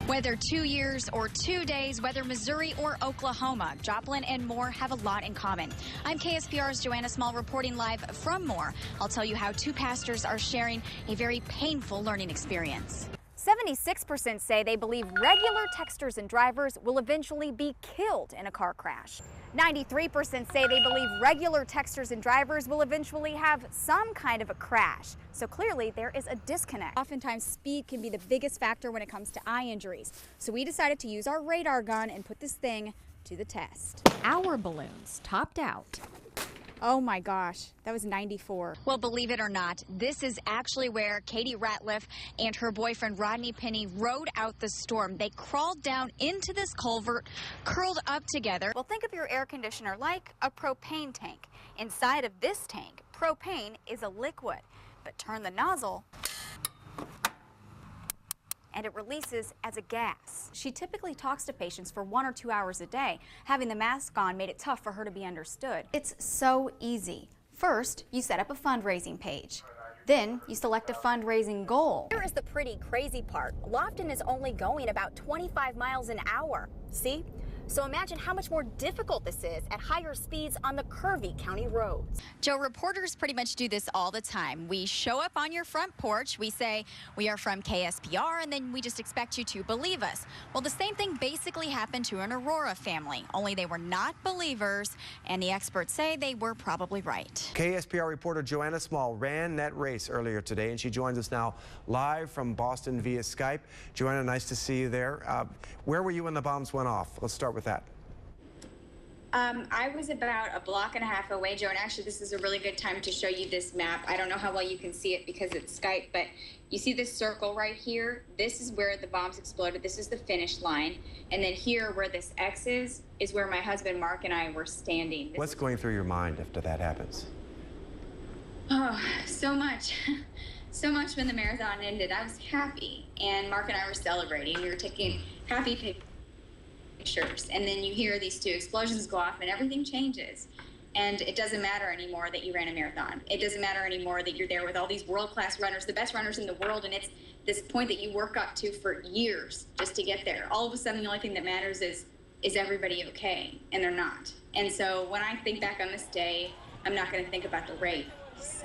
Whether 2 years or 2 days, whether Missouri or Oklahoma, Joplin and Moore have a lot in common. I'm KSPR's Joanna Small reporting live from Moore. I'll tell you how two pastors are sharing a very painful learning experience. 76% say they believe regular texters and drivers will eventually be killed in a car crash. 93% say they believe regular texters and drivers will eventually have some kind of a crash. So clearly there is a disconnect. Oftentimes speed can be the biggest factor when it comes to eye injuries. So we decided to use our radar gun and put this thing to the test. Our balloons topped out. Oh my gosh, that was 94. Well, believe it or not, this is actually where Katie Ratliff and her boyfriend Rodney Penny rode out the storm. They crawled down into this culvert, curled up together. Well, think of your air conditioner like a propane tank. Inside of this tank, propane is a liquid, but turn the nozzle and it releases as a gas. She typically talks to patients for 1 or 2 hours a day. Having the mask on made it tough for her to be understood. It's so easy. First, you set up a fundraising page. Then you select a fundraising goal. Here is the pretty crazy part. Lofton is only going about 25 miles an hour. See? So imagine how much more difficult this is at higher speeds on the curvy county roads. Joe, reporters pretty much do this all the time. We show up on your front porch, we say we are from KSPR, and then we just expect you to believe us. Well, the same thing basically happened to an Aurora family, only they were not believers, and the experts say they were probably right. KSPR reporter Joanna Small ran that race earlier today, and she joins us now live from Boston via Skype. Joanna, nice to see you there. Where were you when the bombs went off? Let's start with that. I was about a block and a half away, Joe, and actually this is a really good time to show you this map. I don't know how well you can see it because it's Skype, but you see this circle right here? This is where the bombs exploded. This is the finish line. And then here where this X is where my husband Mark and I were standing. What's going through your mind after that happens? Oh, so much. So much when the marathon ended. I was happy, and Mark and I were celebrating. We were taking happy pictures, and then you hear these two explosions go off and everything changes. And it doesn't matter anymore that you ran a marathon. It doesn't matter anymore that you're there with all these world-class runners, the best runners in the world, and it's this point that you work up to for years just to get there. All of a sudden, the only thing that matters is everybody okay? And they're not. And so when I think back on this day, I'm not going to think about the rape.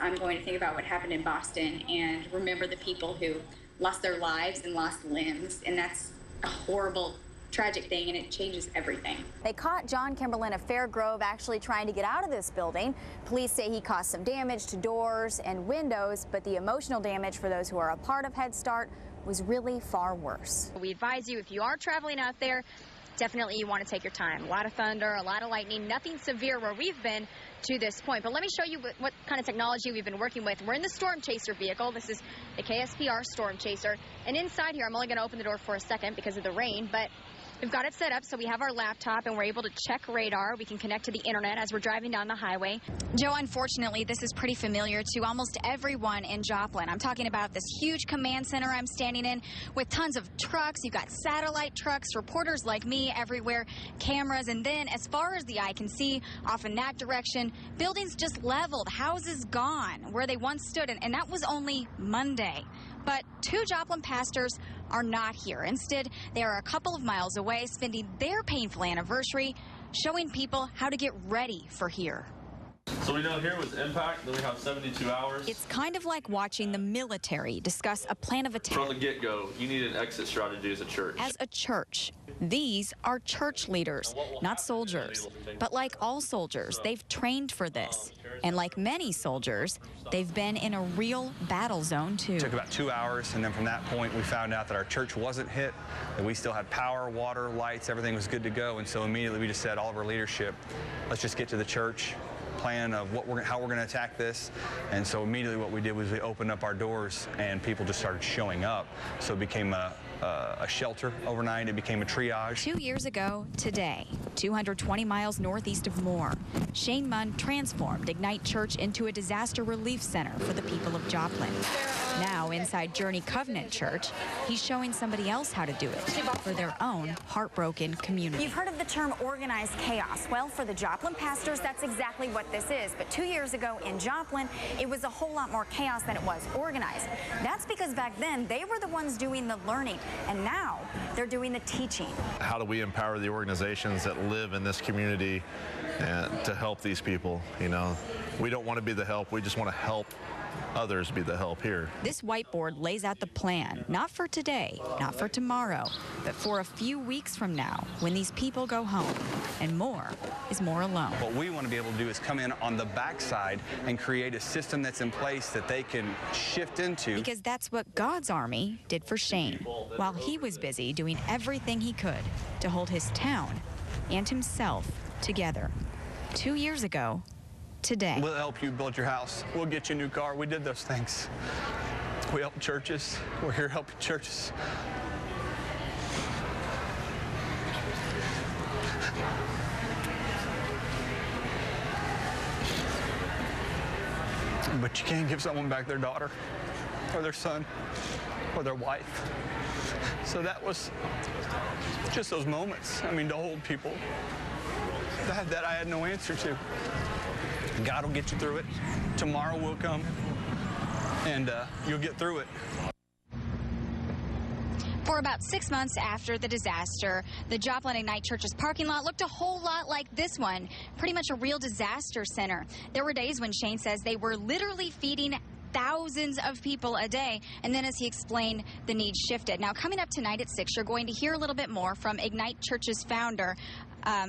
I'm going to think about what happened in Boston and remember the people who lost their lives and lost limbs. And that's a horrible, tragic thing, and it changes everything. They caught John Kimberlin of Fair Grove actually trying to get out of this building. Police say he caused some damage to doors and windows, but the emotional damage for those who are a part of Head Start was really far worse. We advise you, if you are traveling out there, definitely you want to take your time. A lot of thunder, a lot of lightning, nothing severe where we've been to this point. But let me show you what kind of technology we've been working with. We're in the Storm Chaser vehicle. This is the KSPR Storm Chaser. And inside here, I'm only going to open the door for a second because of the rain, but we've got it set up so we have our laptop and we're able to check radar. We can connect to the internet as we're driving down the highway. Joe, unfortunately, this is pretty familiar to almost everyone in Joplin. I'm talking about this huge command center I'm standing in with tons of trucks. You've got satellite trucks, reporters like me everywhere, cameras, and then as far as the eye can see, off in that direction, buildings just leveled, houses gone where they once stood, and that was only Monday. But two Joplin pastors are not here. Instead, they are a couple of miles away, spending their painful anniversary showing people how to get ready for here. So we know here was impact, then we have 72 hours. It's kind of like watching the military discuss a plan of attack. From the get-go, you need an exit strategy as a church. As a church, these are church leaders, not soldiers. But like all soldiers, they've trained for this. And like many soldiers, they've been in a real battle zone too. It took about 2 hours, and then from that point we found out that our church wasn't hit, that we still had power, water, lights, everything was good to go. And so immediately we just said, all of our leadership, let's just get to the church plan of how we're going to attack this. And so immediately what we did was we opened up our doors and people just started showing up. So it became a shelter overnight. It became a triage. 2 years ago today, 220 miles northeast of Moore. Shane Munn transformed Ignite Church into a disaster relief center for the people of Joplin. Now, inside Journey Covenant Church, he's showing somebody else how to do it for their own heartbroken community. You've heard of the term organized chaos. Well, for the Joplin pastors, that's exactly what this is. But 2 years ago in Joplin, it was a whole lot more chaos than it was organized. That's because back then, they were the ones doing the learning, and now they're doing the teaching. How do we empower the organizations that live in this community to help these people? You know, we don't want to be the help. We just want to help others be the help here. This whiteboard lays out the plan, not for today, not for tomorrow, but for a few weeks from now when these people go home and more is more alone. What we want to be able to do is come in on the backside and create a system that's in place that they can shift into. Because that's what God's army did for Shane, while he was busy doing everything he could to hold his town and himself together. 2 years ago today. We'll help you build your house. We'll get you a new car. We did those things. We help churches. We're here helping churches. But you can't give someone back their daughter or their son or their wife. So that was just those moments. I mean, to hold people that I had no answer to. God will get you through it. Tomorrow will come, and you'll get through it. For about 6 months after the disaster, the Joplin Ignite Church's parking lot looked a whole lot like this one, pretty much a real disaster center. There were days when Shane says they were literally feeding thousands of people a day, and then as he explained, the need shifted. Now, coming up tonight at 6, you're going to hear a little bit more from Ignite Church's founder.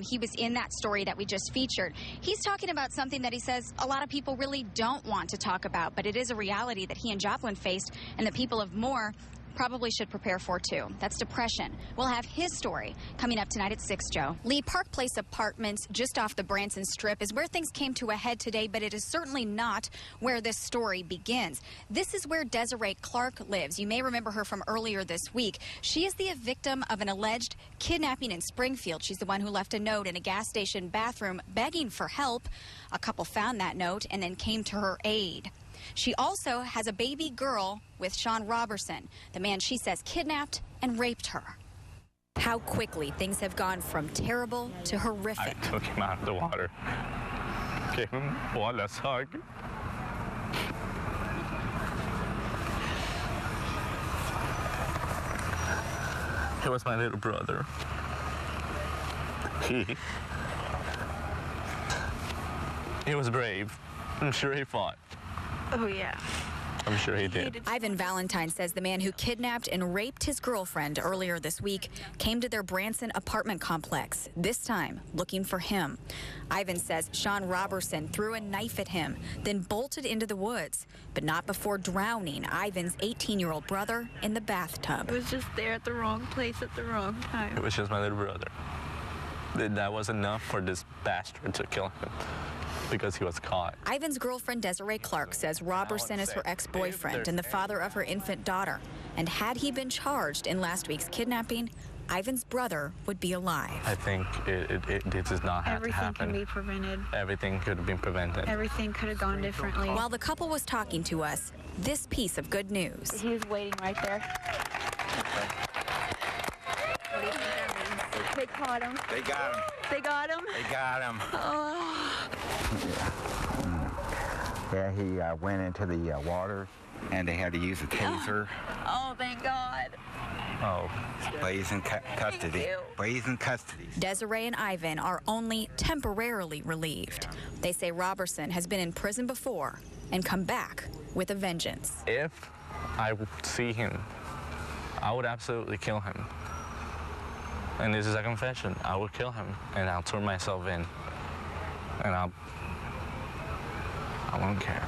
He was in that story that we just featured. He's talking about something that he says a lot of people really don't want to talk about, but it is a reality that he and Joplin faced, and the people of Moore probably should prepare for too. That's depression. We'll have his story coming up tonight at 6, Joe. Lee, Park Place Apartments just off the Branson Strip is where things came to a head today, but it is certainly not where this story begins. This is where Desiree Clark lives. You may remember her from earlier this week. She is the victim of an alleged kidnapping in Springfield. She's the one who left a note in a gas station bathroom begging for help. A couple found that note and then came to her aid. She also has a baby girl with Sean Robertson, the man she says kidnapped and raped her. How quickly things have gone from terrible to horrific. I took him out of the water, gave him one last hug. He was my little brother. He was brave. I'm sure he fought. Oh, yeah. I'm sure he did. Ivan Valentine says the man who kidnapped and raped his girlfriend earlier this week came to their Branson apartment complex, this time looking for him. Ivan says Sean Robertson threw a knife at him, then bolted into the woods, but not before drowning Ivan's 18-year-old brother in the bathtub. It was just there at the wrong place at the wrong time. It was just my little brother. That was enough for this bastard to kill him, because he was caught. Ivan's girlfriend, Desiree Clark, says Robertson is her ex-boyfriend and the father of her infant daughter. And had he been charged in last week's kidnapping, Ivan's brother would be alive. I think this does not have to happen. Everything can be prevented. Everything could have been prevented. Everything could have gone differently. While the couple was talking to us, this piece of good news. He was waiting right there. What do you think that means? They caught him. They got him. They got him? They got him. Oh. Yeah, he went into the water, and they had to use a taser. Oh, thank God. Oh. Blaze in custody. Blaze in custody. Desiree and Ivan are only temporarily relieved. They say Robertson has been in prison before and come back with a vengeance. If I would see him, I would absolutely kill him. And this is a confession. I will kill him, and I'll turn myself in, and I won't care.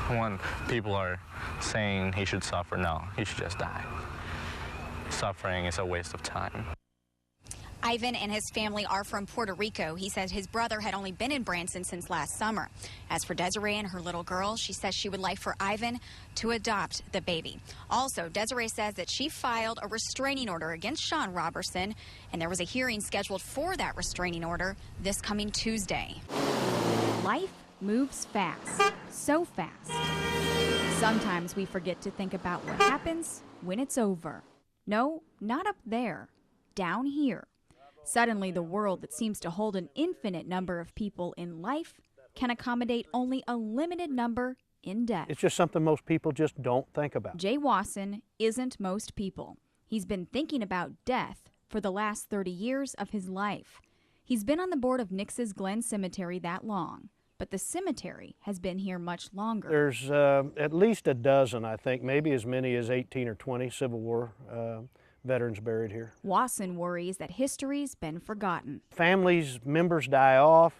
When people are saying he should suffer, no, he should just die. Suffering is a waste of time. Ivan and his family are from Puerto Rico. He says his brother had only been in Branson since last summer. As for Desiree and her little girl, she says she would like for Ivan to adopt the baby. Also, Desiree says that she filed a restraining order against Sean Robertson, and there was a hearing scheduled for that restraining order this coming Tuesday. Life moves fast, so fast. Sometimes we forget to think about what happens when it's over. No, not up there, down here. Suddenly, the world that seems to hold an infinite number of people in life can accommodate only a limited number in death. It's just something most people just don't think about. Jay Wasson isn't most people. He's been thinking about death for the last 30 years of his life. He's been on the board of Nix's Glen Cemetery that long, but the cemetery has been here much longer. There's at least a dozen, I think, maybe as many as 18 or 20 Civil War veterans buried here. Wasson worries that history's been forgotten. Families, members die off.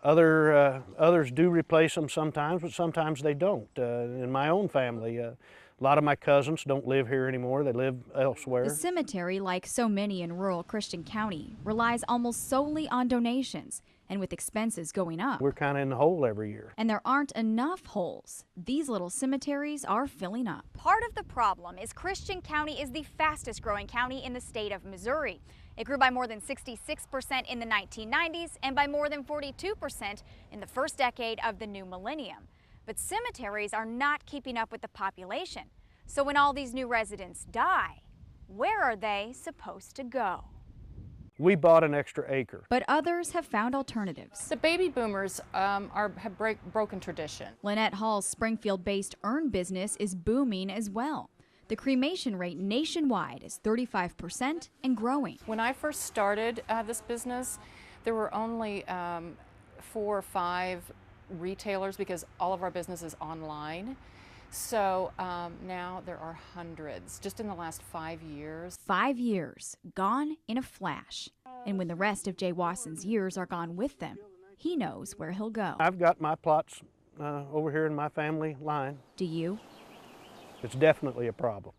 Others do replace them sometimes, but sometimes they don't. In my own family, a lot of my cousins don't live here anymore. They live elsewhere. The cemetery, like so many in rural Christian County, relies almost solely on donations, and with expenses going up. We're kind of in the hole every year. And there aren't enough holes. These little cemeteries are filling up. Part of the problem is Christian County is the fastest growing county in the state of Missouri. It grew by more than 66% in the 1990s and by more than 42% in the first decade of the new millennium. But cemeteries are not keeping up with the population. So when all these new residents die, where are they supposed to go? We bought an extra acre. But others have found alternatives. The baby boomers have broken tradition. Lynette Hall's Springfield-based urn business is booming as well. The cremation rate nationwide is 35% and growing. When I first started this business, there were only 4 or 5 retailers because all of our business is online. So now there are hundreds, just in the last 5 years. 5 years, gone in a flash. And when the rest of Jay Wasson's years are gone with them, he knows where he'll go. I've got my plots over here in my family line. Do you? It's definitely a problem.